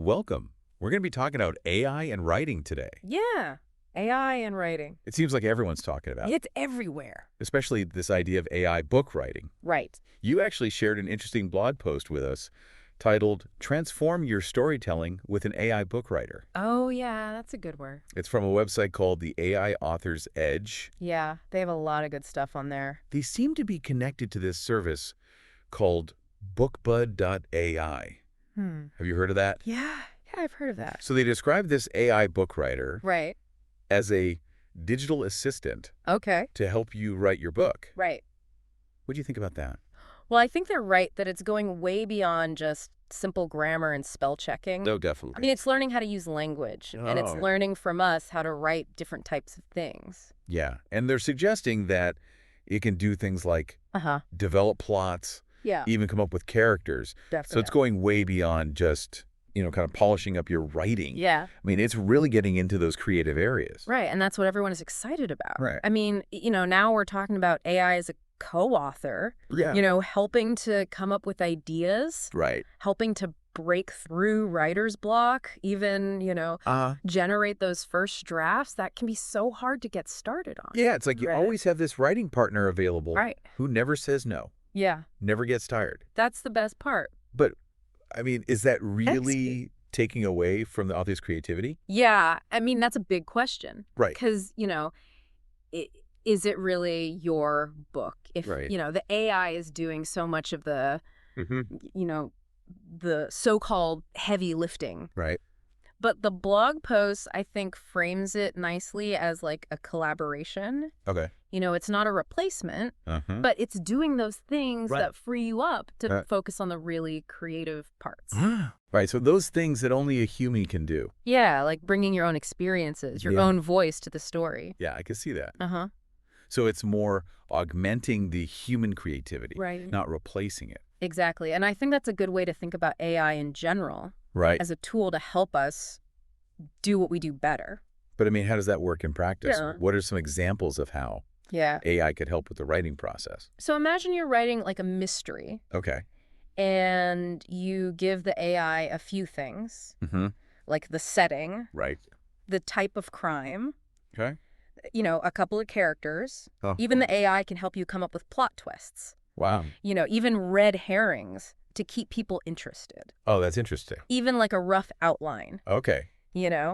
welcome. We're going to be talking about AI and writing today. Yeah, AI and writing. It seems like everyone's talking about it, It's everywhere. especially this idea of AI book writing. Right. You actually shared an interesting blog post with us titled, Transform Your Storytelling with an AI Book Writer. Oh, yeah, that's a good word. It's from a website called the AI Author's Edge. Yeah, they have a lot of good stuff on there. They seem to be connected to this service called BookBud.ai. Have you heard of that? Yeah, I've heard of that. So they describe this AI book writer Right. as a digital assistant Okay. to help you write your book. Right. What do you think about that? Well, I think they're right that it's going way beyond just simple grammar and spell checking. No, definitely. I mean, it's learning how to use language, and it's Oh. learning from us how to write different types of things. Yeah, and they're suggesting that it can do things like Uh-huh. develop plots, Yeah, even come up with characters. definitely. So it's going way beyond just, kind of polishing up your writing. Yeah, I mean, it's really getting into those creative areas. right, and that's what everyone is excited about. Right. I mean, now we're talking about AI as a co-author, Yeah. helping to come up with ideas, Right. helping to break through writer's block, even, generate those first drafts. That can be so hard to get started on. Yeah, it's like you Right. always have this writing partner available Right. who never says no, Yeah, never gets tired. that's the best part. But, I mean, is that really taking away from the author's creativity? Yeah, I mean, that's a big question. Right. Because, is it really your book? If, Right. The AI is doing so much of the, Mm-hmm. the so-called heavy lifting. Right. But the blog post, I think, frames it nicely as like a collaboration. Okay. It's not a replacement, Uh-huh. but it's doing those things Right. that free you up to Right. focus on the really creative parts. Right, so those things that only a human can do. Yeah, like bringing your own experiences, your Yeah. own voice to the story. Yeah, I can see that. Uh-huh. So it's more augmenting the human creativity, Right. not replacing it. Exactly. And I think that's a good way to think about AI in general Right. as a tool to help us do what we do better. But I mean, how does that work in practice? Yeah. What are some examples of how Yeah. AI could help with the writing process? So imagine you're writing like a mystery Okay. and you give the AI a few things, Mm-hmm. like the setting, Right. the type of crime, Okay. a couple of characters. Oh. Even the AI can help you come up with plot twists, Wow. even red herrings to keep people interested. Oh, that's interesting. Even like a rough outline, Okay.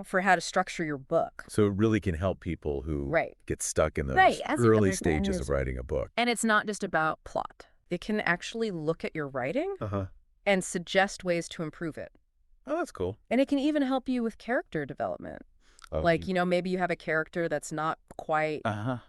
for how to structure your book. So it really can help people who Right. get stuck in those Right, as you early understand stages this. of writing a book. And it's not just about plot. It can actually look at your writing Uh-huh. and suggest ways to improve it. Oh, that's cool. And it can even help you with character development. Oh, Like, maybe you have a character that's not quite, Uh-huh.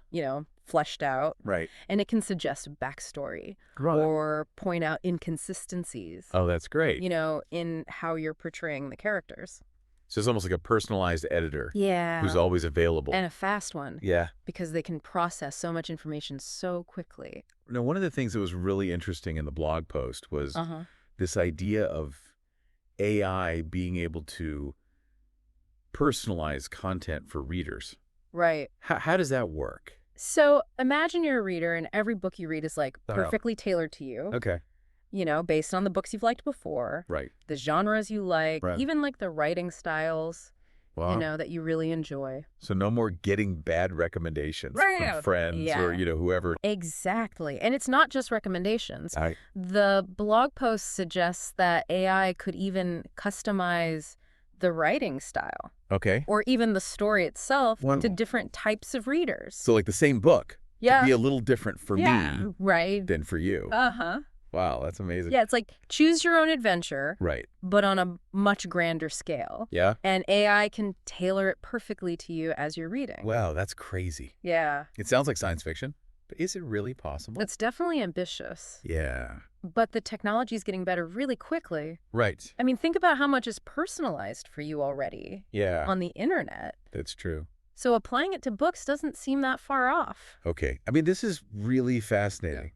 fleshed out. Right. And it can suggest backstory Right. or point out inconsistencies, Oh, that's great. in how you're portraying the characters. So it's almost like a personalized editor Yeah. who's always available. And a fast one. Yeah. Because they can process so much information so quickly. Now, one of the things that was really interesting in the blog post was Uh-huh. this idea of AI being able to personalize content for readers. Right. How does that work? So imagine you're a reader and every book you read is like Oh. perfectly tailored to you, Okay. based on the books you've liked before, Right. the genres you like, Right. even like the writing styles, Wow. that you really enjoy. So no more getting bad recommendations from friends or, Yeah. whoever. Exactly. And it's not just recommendations. I, The blog post suggests that AI could even customize the writing style okay. or even the story itself Wow. to different types of readers. So like the same book Yeah. could be a little different for me Right. than for you. Uh-huh. Wow, that's amazing. Yeah, it's like choose your own adventure, Right. but on a much grander scale. Yeah. And AI can tailor it perfectly to you as you're reading. Wow, that's crazy. Yeah. It sounds like science fiction, but is it really possible? It's definitely ambitious, Yeah. but the technology is getting better really quickly. Right. I mean, think about how much is personalized for you already Yeah, on the internet. that's true. So applying it to books doesn't seem that far off. Okay. I mean, this is really fascinating.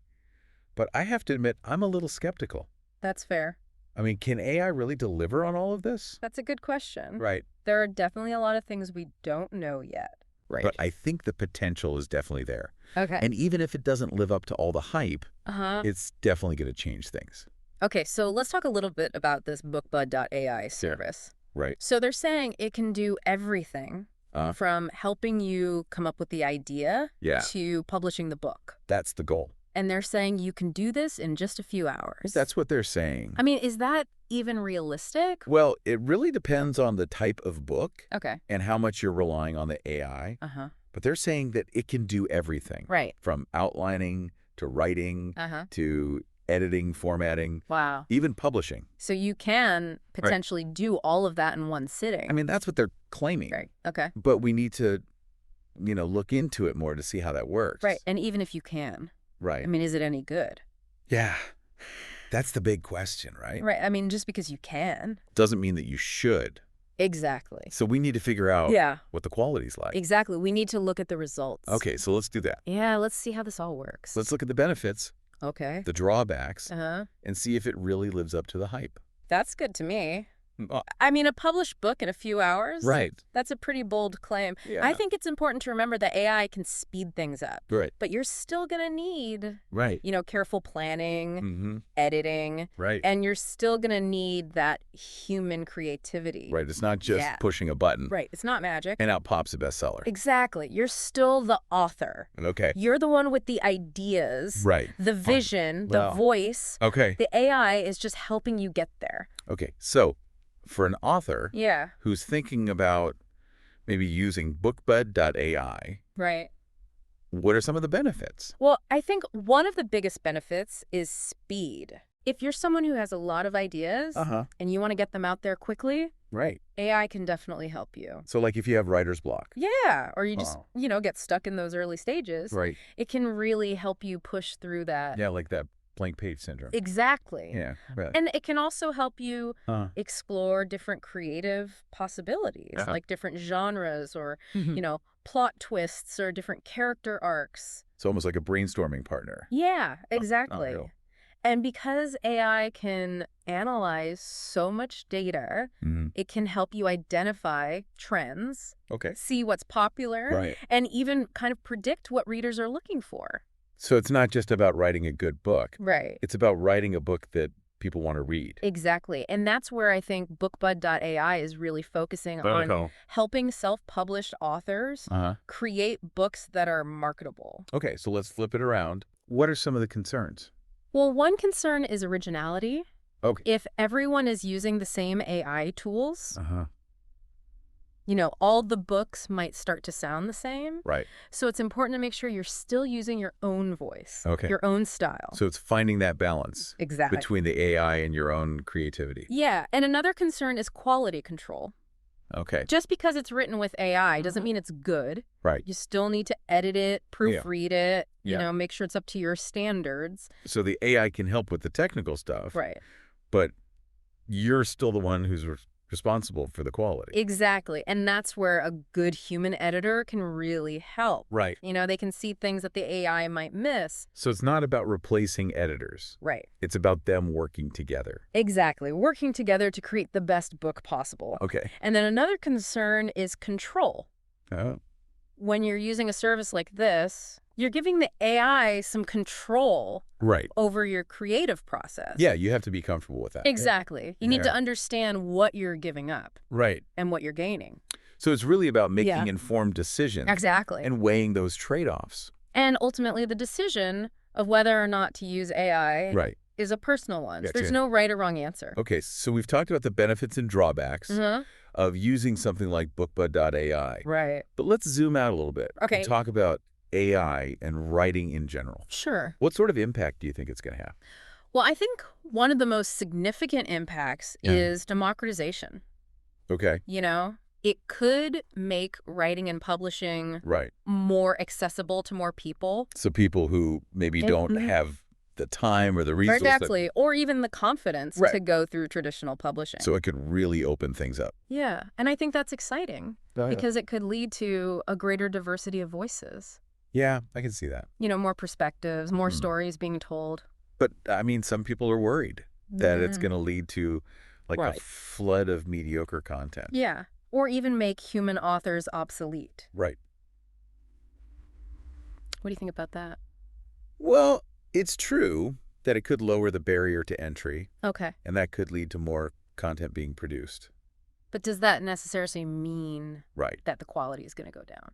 But I have to admit, I'm a little skeptical. That's fair. I mean, can AI really deliver on all of this? That's a good question. Right. There are definitely a lot of things we don't know yet. Right. But I think the potential is definitely there. Okay. And even if it doesn't live up to all the hype, Uh-huh. it's definitely going to change things. Okay, so let's talk a little bit about this BookBud.ai Yeah. service. Right. So they're saying it can do everything from helping you come up with the idea Yeah. to publishing the book. That's the goal. And they're saying you can do this in just a few hours. That's what they're saying. I mean, is that even realistic? Well, it really depends on the type of book Okay. and how much you're relying on the AI. Uh-huh. But they're saying that it can do everything. Right. From outlining to writing to editing, formatting, Wow. even publishing. So you can potentially do all of that in one sitting. I mean, that's what they're claiming. Right. Okay. But we need to, look into it more to see how that works. Right. And even if you can. Right. I mean, is it any good? Yeah. That's the big question, right? Right. I mean, just because you can. Doesn't mean that you should. Exactly. So we need to figure out what the quality's like. Exactly. We need to look at the results. Okay, so let's do that. Yeah, let's see how this all works. Let's look at the benefits, Okay. the drawbacks, Uh-huh. and see if it really lives up to the hype. That's good to me. Uh, I mean, a published book in a few hours? Right. That's a pretty bold claim. Yeah. I think it's important to remember that AI can speed things up. Right. But you're still going to need, Right. careful planning, Mm-hmm. editing, Right. and you're still going to need that human creativity. Right. It's not just pushing a button. Right. It's not magic. And out pops a bestseller. Exactly. You're still the author. Okay. You're the one with the ideas, Right. the vision, Wow. the voice. Okay. The AI is just helping you get there. Okay. So for an author Yeah. who's thinking about maybe using BookBud.ai, Right. what are some of the benefits? Well, I think one of the biggest benefits is speed. If you're someone who has a lot of ideas and you want to get them out there quickly, Right. AI can definitely help you. So like if you have writer's block. Yeah, or you just, get stuck in those early stages. Right. It can really help you push through that. Yeah, like that blank page syndrome. Exactly. Yeah. Right. And it can also help you explore different creative possibilities, like different genres or, plot twists or different character arcs. It's almost like a brainstorming partner. Yeah, exactly. Unreal. And because AI can analyze so much data, it can help you identify trends, see what's popular, Right. and even kind of predict what readers are looking for. So it's not just about writing a good book. Right. It's about writing a book that people want to read. Exactly. And that's where I think BookBud.ai is really focusing on helping self-published authors create books that are marketable. Okay, so let's flip it around. What are some of the concerns? Well, one concern is originality. Okay. If everyone is using the same AI tools, all the books might start to sound the same. Right. So it's important to make sure you're still using your own voice, Okay. your own style. So it's finding that balance Exactly. between the AI and your own creativity. Yeah. And another concern is quality control. Okay. Just because it's written with AI doesn't mean it's good. Right. You still need to edit it, proofread it, Yeah. make sure it's up to your standards. So the AI can help with the technical stuff. Right. But you're still the one who's responsible for the quality. Exactly. And that's where a good human editor can really help. Right. They can see things that the AI might miss. So it's not about replacing editors. Right. It's about them working together. Exactly. Working together to create the best book possible. Okay. And then another concern is control. Oh. When you're using a service like this, you're giving the AI some control Right. over your creative process. Yeah, you have to be comfortable with that. Exactly. You need to understand what you're giving up Right. and what you're gaining. So it's really about making informed decisions. Exactly. And weighing those trade-offs. And ultimately, the decision of whether or not to use AI Right. is a personal one. Gotcha. There's no right or wrong answer. Okay, so we've talked about the benefits and drawbacks of using something like BookBud.ai. Right. But let's zoom out a little bit Okay. and talk about AI and writing in general. Sure. What sort of impact do you think it's going to have? Well, I think one of the most significant impacts is democratization. Okay. It could make writing and publishing more accessible to more people. So people who maybe don't have the time or the resources. Exactly. Or even the confidence to go through traditional publishing. So it could really open things up. Yeah. And I think that's exciting because it could lead to a greater diversity of voices. Yeah, I can see that. More perspectives, more stories being told. But, I mean, some people are worried that it's going to lead to, like, a flood of mediocre content. Yeah. Or even make human authors obsolete. Right. What do you think about that? Well, it's true, That it could lower the barrier to entry, Okay. and that could lead to more content being produced. But does that necessarily mean Right. that the quality is going to go down?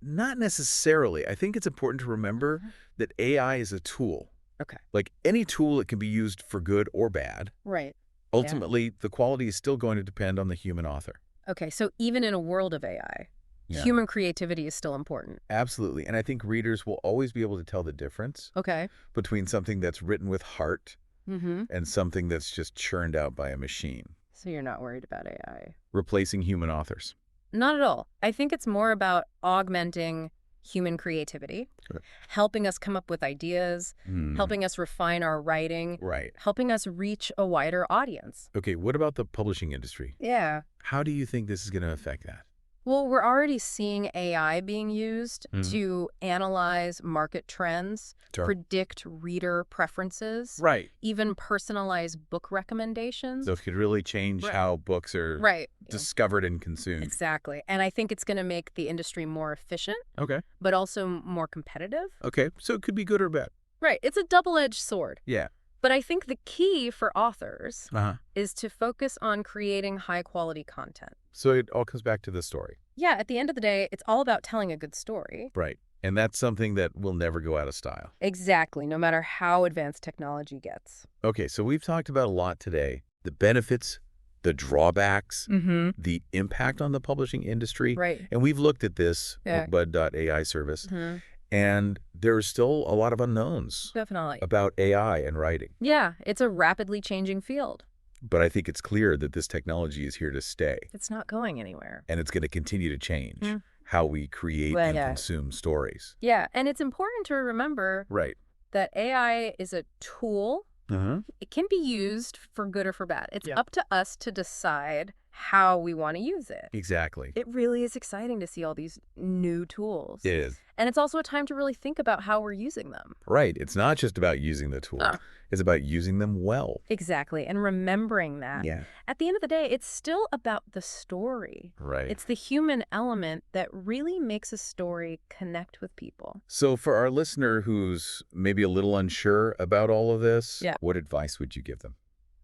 Not necessarily. I think it's important to remember that AI is a tool. Okay. Like any tool, it can be used for good or bad. Right. Ultimately, the quality is still going to depend on the human author. Okay, so even in a world of AI, human creativity is still important. Absolutely. And I think readers will always be able to tell the difference Okay. between something that's written with heart Mm-hmm. and something that's just churned out by a machine, So you're not worried about AI? replacing human authors. Not at all. I think it's more about augmenting human creativity, Okay. helping us come up with ideas, helping us refine our writing, Right. helping us reach a wider audience. Okay, what about the publishing industry? Yeah. How do you think this is going to affect that? Well, we're already seeing AI being used Mhm. to analyze market trends, Sure. predict reader preferences, Right. even personalize book recommendations. So it could really change Right. how books are Right. discovered and consumed. Exactly. And I think it's going to make the industry more efficient, Okay. but also more competitive. Okay, so it could be good or bad. Right. It's a double-edged sword. Yeah. But I think the key for authors Uh-huh. is to focus on creating high-quality content. So it all comes back to the story. Yeah, at the end of the day, it's all about telling a good story. Right. And that's something that will never go out of style. Exactly, no matter how advanced technology gets. Okay, so we've talked about a lot today. The benefits, the drawbacks, Mm-hmm. the impact on the publishing industry. Right. And we've looked at this Yeah. BookBud.ai service, Mm-hmm. and there's still a lot of unknowns Definitely. about AI and writing. Yeah, it's a rapidly changing field. But I think it's clear that this technology is here to stay, It's not going anywhere. and it's going to continue to change Mm. how we create Well, and yeah. consume stories. Yeah, and it's important to remember Right. that AI is a tool. Uh-huh. It can be used for good or for bad. It's Yeah. up to us to decide how we want to use it. Exactly. It really is exciting to see all these new tools. It is. And it's also a time to really think about how we're using them. Right. It's not just about using the tools. It's about using them well. Exactly. And remembering that. Yeah. At the end of the day, it's still about the story. Right. It's the human element that really makes a story connect with people. So for our listener who's maybe a little unsure about all of this, Yeah. what advice would you give them?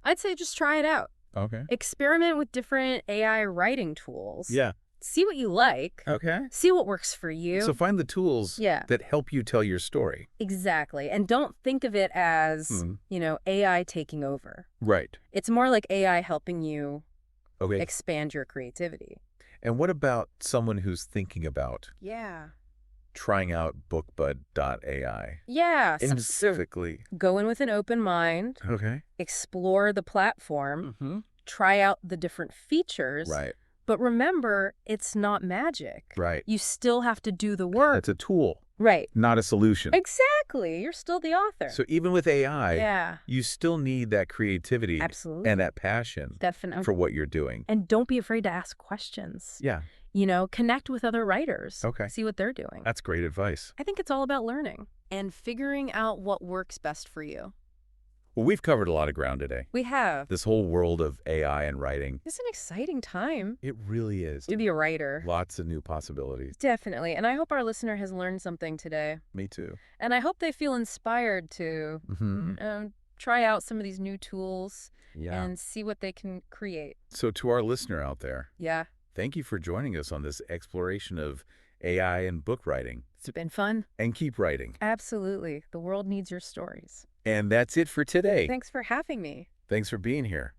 I'd say just try it out. Okay. Experiment with different AI writing tools. Yeah. See what you like. Okay. See what works for you. So find the tools Yeah. that help you tell your story. Exactly. And don't think of it as, Mhm. AI taking over. Right. It's more like AI helping you Okay. expand your creativity. And what about someone who's thinking about Yeah. trying out BookBud.ai? Yeah. And specifically. Go in with an open mind, Okay. explore the platform, Mm-hmm. try out the different features. Right. But remember, it's not magic. Right. You still have to do the work. That's a tool, Right. not a solution. Exactly. You're still the author. So even with AI, yeah. you still need that creativity Absolutely. and that passion Definitely. for what you're doing. And don't be afraid to ask questions. Yeah. Connect with other writers. Okay. See what they're doing. That's great advice. I think it's all about learning and figuring out what works best for you. Well, we've covered a lot of ground today. We have. This whole world of AI and writing. It's an exciting time It really is. to be a writer. Lots of new possibilities. Definitely. And I hope our listener has learned something today. Me too. And I hope they feel inspired to try out some of these new tools Yeah. and see what they can create. So to our listener out there, Yeah. thank you for joining us on this exploration of AI and book writing. It's been fun. And keep writing. Absolutely. The world needs your stories. And that's it for today. Thanks for having me. Thanks for being here.